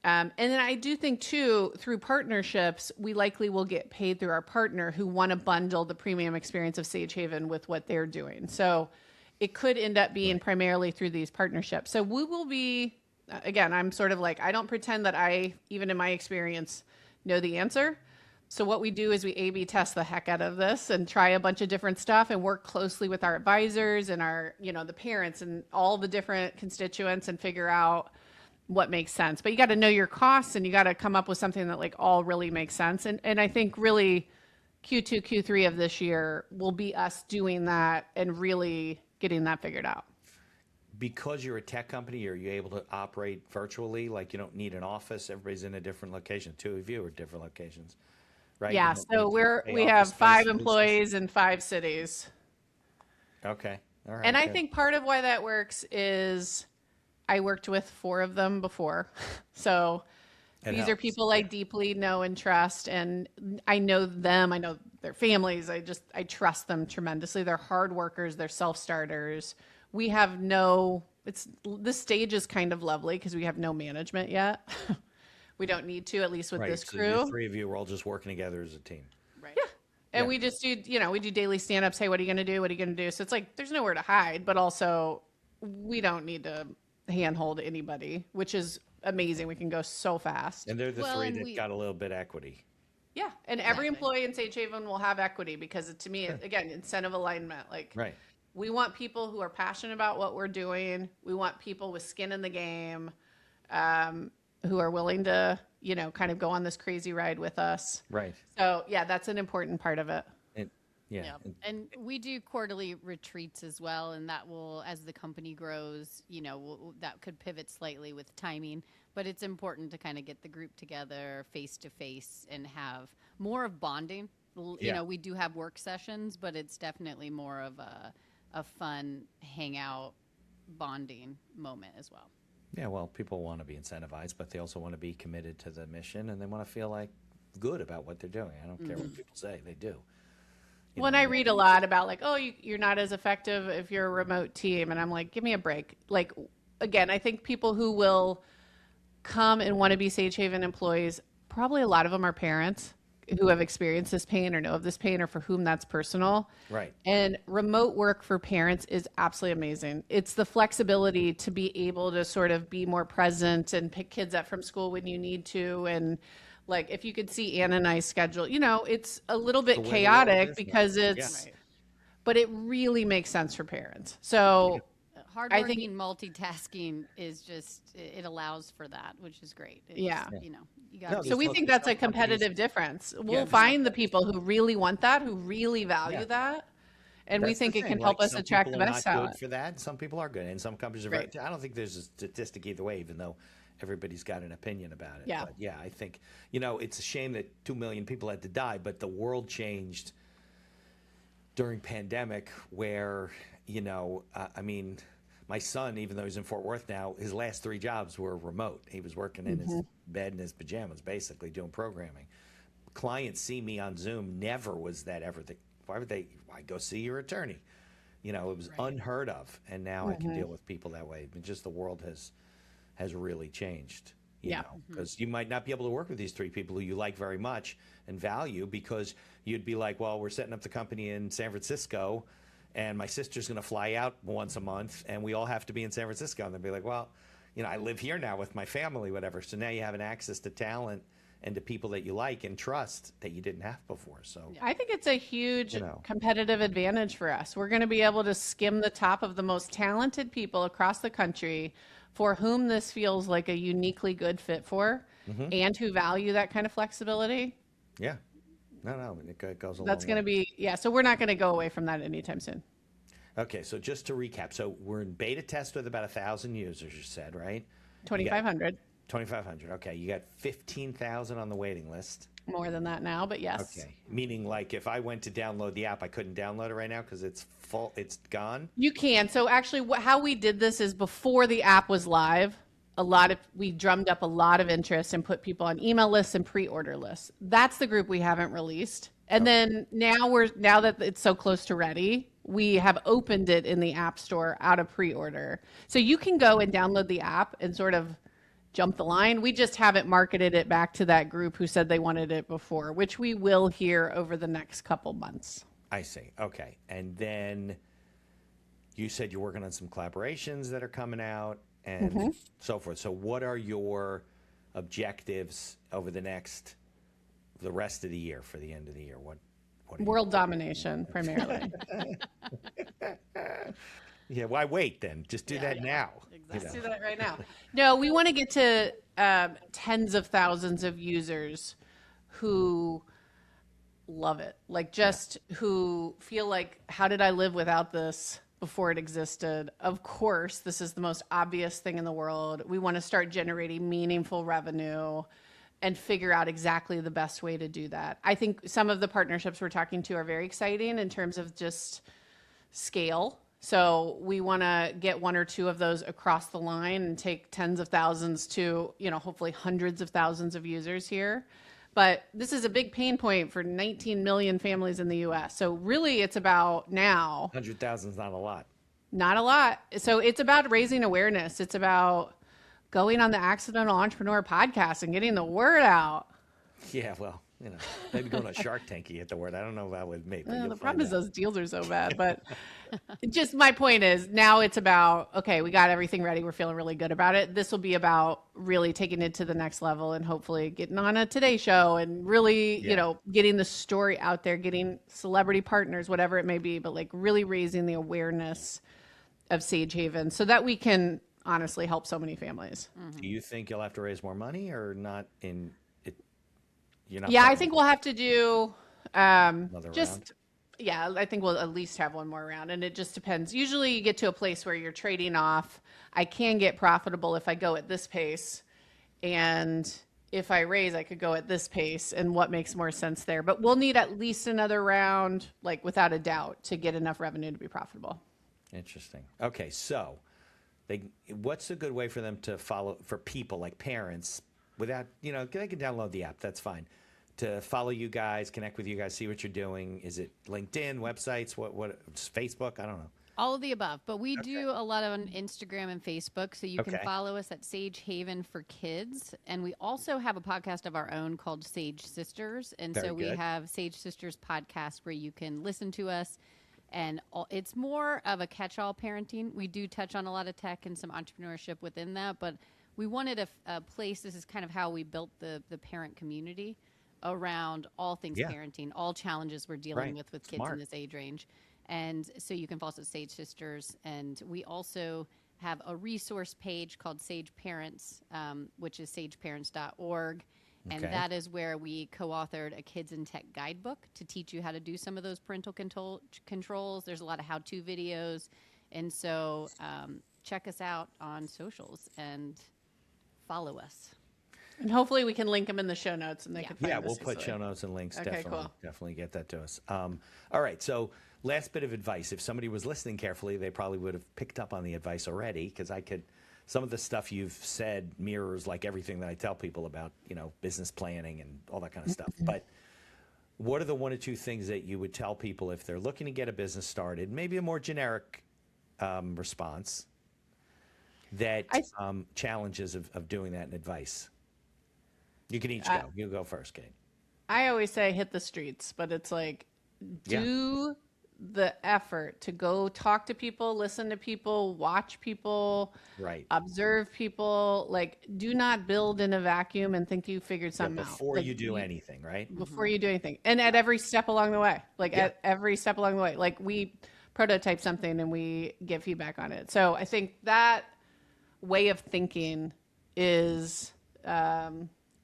And then I do think too, through partnerships, we likely will get paid through our partner who want to bundle the premium experience of Sage Haven with what they're doing. So it could end up being primarily through these partnerships. So we will be, again, I'm sort of like, I don't pretend that I, even in my experience, know the answer. So what we do is we A/B test the heck out of this and try a bunch of different stuff and work closely with our advisors and our, the parents and all the different constituents and figure out what makes sense. But you got to know your costs and you got to come up with something that all really makes sense. And I think really Q2, Q3 of this year will be us doing that and really getting that figured out.
Because you're a tech company, are you able to operate virtually? Like you don't need an office. Everybody's in a different location. 2 of you are different locations, right?
Yeah. So we have 5 employees in 5 cities.
Okay. All right.
And I think part of why that works is I worked with 4 of them before. So these are people I deeply know and trust, and I know them. I know their families. I trust them tremendously. They're hard workers. They're self-starters. We have this stage is kind of lovely because we have no management yet. We don't need to, at least with
Right.
this
So
crew.
the three of you are all just working together as a team.
Right.
Yeah. And
Yeah.
we just do, we do daily stand-ups. Hey, what are you going to do? What are you going to do? So it's like, there's nowhere to hide, but also we don't need to handhold anybody, which is amazing. We can go so fast.
And they're the
Well,
three
and
that got a little bit equity.
Yeah. And every
Exactly.
employee in Sage Haven will have equity because to me, again, incentive alignment, like
Right.
we want people who are passionate about what we're doing. We want people with skin in the game, who are willing to, kind of go on this crazy ride with us.
Right.
So yeah, that's an important part of it.
And, yeah.
Yeah. And we do quarterly retreats as well. And that will, as the company grows, that could pivot slightly with timing. But it's important to kind of get the group together face to face and have more of bonding.
Yeah.
We do have work sessions, but it's definitely more of a fun hangout bonding moment as well.
Yeah, well, people want to be incentivized, but they also want to be committed to the mission, and they want to feel like good about what they're doing. I don't care what people say; they do.
Well, and I read a lot about like, oh, you're not as effective if you're a remote team. And I'm like, give me a break. Like, again, I think people who will come and want to be Sage Haven employees, probably a lot of them are parents who have experienced this pain or know of this pain or for whom that's personal.
Right.
And remote work for parents is absolutely amazing. It's the flexibility to be able to sort of be more present and pick kids up from school when you need to. And like, if you could see Anne and I's schedule, it's a little bit
The way the world
chaotic
is
because
now.
it's,
Yeah.
but it really makes sense for parents. So
Hardworking multitasking is just, it allows for that, which is great. It's,
Yeah.
You
No,
got
So we
There's
think
no
that's a
companies-
competitive difference. We'll
Yeah.
find the people who really want that, who really value
Yeah.
that. And we
That's
think
the
it can
thing,
help
like,
us
some
attract the
people are
best
not
talent.
good for that. Some people are good, and some companies are very.
Right.
I don't think there's a statistic either way, even though everybody's got an opinion about it.
Yeah.
But yeah, I think it's a shame that 2 million people had to die, but the world changed during pandemic, where I mean, my son, even though he's in Fort Worth now, his last 3 jobs were remote. He was working in his bed in his pajamas, basically doing programming. Clients see me on Zoom. Never was that ever the. Why go see your attorney? It was unheard of, and now I can deal with people that way. But just the world has really changed.
Yeah.
Because you might not be able to work with these 3 people who you like very much and value, because you'd be like, well, we're setting up the company in San Francisco, and my sister's going to fly out once a month, and we all have to be in San Francisco. And they'll be like, well, I live here now with my family, whatever. So now you have an access to talent and to people that you like and trust that you didn't have before. So
I think it's a huge competitive advantage for us. We're going to be able to skim the top of the most talented people across the country for whom this feels like a uniquely good fit for and who value that kind of flexibility.
yeah, no, it goes along.
That's going to be, so we're not going to go away from that anytime soon.
Okay, so just to recap, so we're in beta test with about 1,000 users, you said, right?
2,500.
2,500. Okay, you got 15,000 on the waiting list.
More than that now, but yes.
Okay, meaning like if I went to download the app, I couldn't download it right now because it's full, it's gone.
You can. So actually, how we did this is before the app was live. We drummed up a lot of interest and put people on email lists and pre-order lists. That's the group we haven't released. And then now that it's so close to ready, we have opened it in the App Store out of pre-order. So you can go and download the app and sort of jump the line. We just haven't marketed it back to that group who said they wanted it before, which we will hear over the next couple months.
I see. Okay, and then you said you're working on some collaborations that are coming out and so forth. So what are your objectives over the rest of the year, for the end of the year? What are
World domination, primarily.
Yeah, why wait then? Just do that now.
Let's do that right now. No, we want to get to tens of thousands of users who love it. Like who feel like, how did I live without this before it existed? Of course, this is the most obvious thing in the world. We want to start generating meaningful revenue and figure out exactly the best way to do that. I think some of the partnerships we're talking to are very exciting in terms of just scale. So we want to get 1 or 2 of those across the line and take tens of thousands to, hopefully hundreds of thousands of users here. But this is a big pain point for 19 million families in the US. So really it's about now.
100,000 is not a lot.
Not a lot. So it's about raising awareness. It's about going on the Accidental Entrepreneur podcast and getting the word out.
Yeah, well, maybe going to Shark Tank, you get the word. I don't know about with me, but
Well,
you'll
the
find
problem is
out.
those deals are so bad. But just my point is now it's about, okay, we got everything ready. We're feeling really good about it. This will be about really taking it to the next level and hopefully getting on a Today Show and really,
Yeah.
getting the story out there, getting celebrity partners, whatever it may be, but like really raising the awareness of Sage Haven so that we can honestly help so many families.
Do you think you'll have to raise more money or not in it? You're not
Yeah, I
planning
think we'll have to do
another round?
yeah, I think we'll at least have one more round. And it just depends. Usually you get to a place where you're trading off. I can get profitable if I go at this pace. And if I raise, I could go at this pace and what makes more sense there. But we'll need at least another round, like without a doubt, to get enough revenue to be profitable.
Interesting. Okay, so what's a good way for them to follow, for people like parents, without, they can download the app, that's fine, to follow you guys, connect with you guys, see what you're doing? Is it LinkedIn, websites, Facebook? I don't know.
All of the above, but we do a lot on Instagram and Facebook, so you can
Okay.
follow us at Sage Haven for Kids. And we also have a podcast of our own called Sage Sisters. And
Very
so we
good.
have Sage Sisters podcast where you can listen to us. And it's more of a catch-all parenting. We do touch on a lot of tech and some entrepreneurship within that, but we wanted a place, this is kind of how we built the parent community around all things
Yeah.
parenting, all challenges we're dealing
Right.
with kids
Smart.
in this age range. And so you can follow us at Sage Sisters. And we also have a resource page called Sage Parents, which is sageparents.org. And
Okay.
that is where we co-authored a kids in tech guidebook to teach you how to do some of those parental controls. There's a lot of how-to videos. And so check us out on socials and follow us.
And hopefully we can link them in the show notes and they
Yeah.
can find
Yeah,
this
we'll put
easily.
show notes and links.
Okay,
Definitely,
cool.
definitely get that to us. All right, so last bit of advice. If somebody was listening carefully, they probably would have picked up on the advice already, because some of the stuff you've said mirrors like everything that I tell people about, business planning and all that kind of stuff. But what are the one or two things that you would tell people if they're looking to get a business started? Maybe a more generic response that challenges of doing that and advice. You can each go. You go first, Kate.
I always say hit the streets, but it's like do the effort to go talk to people, listen to people, watch people,
Right.
observe people. Like, do not build in a vacuum and think you figured something out.
Before
Like,
you do anything, right?
before you do anything. And at every step along the way,
Yeah.
at every step along the way, like we prototype something and we get feedback on it. So I think that way of thinking is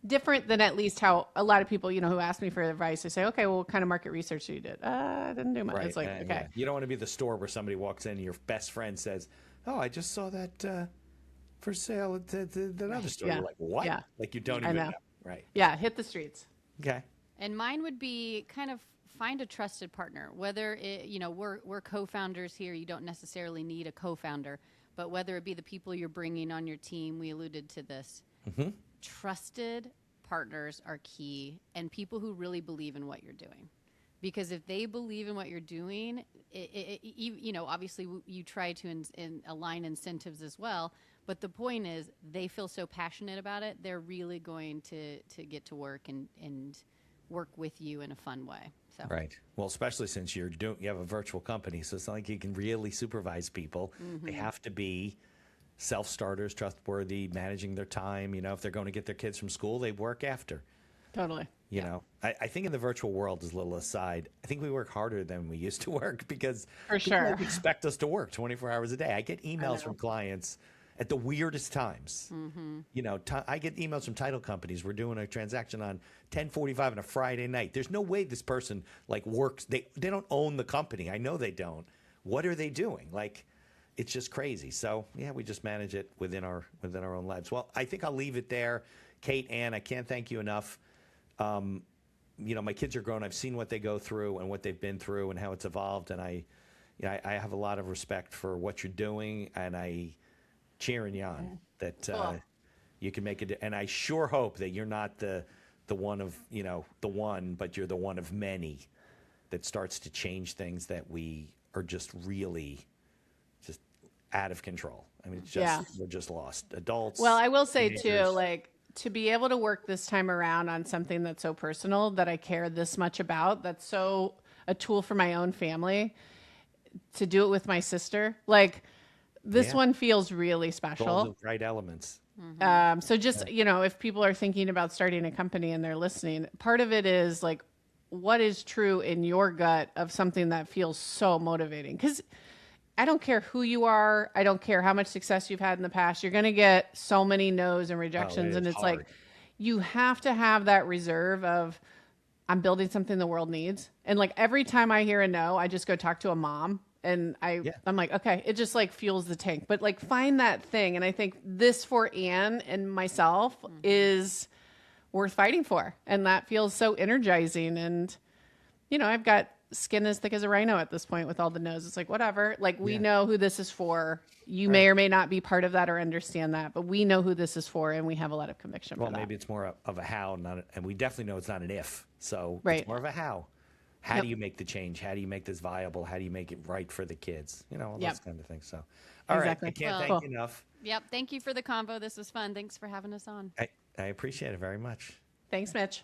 different than at least how a lot of people, who ask me for advice, they say, okay, well, what kind of market research do you did? I didn't do much.
Right.
It's like,
yeah.
okay.
You don't want to be the store where somebody walks in and your best friend says, "Oh, I just saw that for sale at the other store."
Yeah.
You're like, "What?"
Yeah.
Like you don't
I
even
know.
know. Right.
Yeah, hit the streets.
Okay.
And mine would be kind of find a trusted partner. Whether we're co-founders here, you don't necessarily need a co-founder, but whether it be the people you're bringing on your team, we alluded to this. Trusted partners are key, and people who really believe in what you're doing. Because if they believe in what you're doing, obviously you try to align incentives as well. But the point is, they feel so passionate about it, they're really going to get to work and work with you in a fun way. So.
Right. Well, especially since you have a virtual company, so it's not like you can really supervise people. They have to be self-starters, trustworthy, managing their time. If they're going to get their kids from school, they work after.
Totally.
I think in the virtual world, as a little aside, I think we work harder than we used to work because
For
people
sure.
like expect us to work 24 hours a day. I get emails from clients at the weirdest times. I get emails from title companies. We're doing a transaction on 10:45 on a Friday night. There's no way this person works. They don't own the company. I know they don't. What are they doing? It's just crazy. So we just manage it within our own lives. Well, I think I'll leave it there. Kate, Anne, I can't thank you enough. My kids are grown. I've seen what they go through and what they've been through and how it's evolved. And I have a lot of respect for what you're doing, and I cheering you on that
Cool.
you can make it. And I sure hope that you're not the one of the one, but you're the one of many that starts to change things that we are just really just out of control. I mean, it's just,
Yeah.
we're just lost. Adults.
Well, I will say too,
teenagers.
like to be able to work this time around on something that's so personal that I care this much about, that's so a tool for my own family, to do it with my sister. Like this
Yeah.
one feels really
All
special.
the right elements.
So just, if people are thinking about starting a company and they're listening, part of it is like, what is true in your gut of something that feels so motivating? Because I don't care who you are. I don't care how much success you've had in the past. You're going to get so many no's and rejections. And
is
it's
hard.
like, you have to have that reserve of, I'm building something the world needs. And like every time I hear a no, I just go talk to a mom. And I'm like, okay, it just like fuels the tank. But like find that thing. And I think this for Anne and myself is worth fighting for. And that feels so energizing. And, I've got skin as thick as a rhino at this point with all the no's. It's like, whatever. Like we know who this is for. You may or may not be part of that or understand that, but we know who this is for. And we have a lot of conviction
Well,
for that.
maybe it's more of a how, and we definitely know it's not an if. So
Right.
it's more of a how. How do you make the change? How do you make this viable? How do you make it right for the kids? All those kind of things. So, all right.
Exactly.
I can't
Well,
thank you enough.
Yep. Thank you for the convo. This was fun. Thanks for having us on.
I appreciate it very much.
Thanks, Mitch.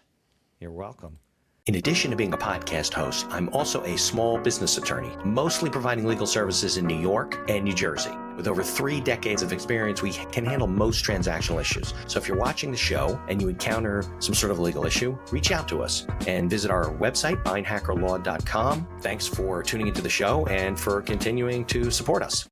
You're welcome.
In addition to being a podcast host, I'm also a small business attorney, mostly providing legal services in New York and New Jersey. With over 3 decades of experience, we can handle most transactional issues. So if you're watching the show and you encounter some sort of legal issue, reach out to us and visit our website, beinhakerlaw.com. Thanks for tuning into the show and for continuing to support us.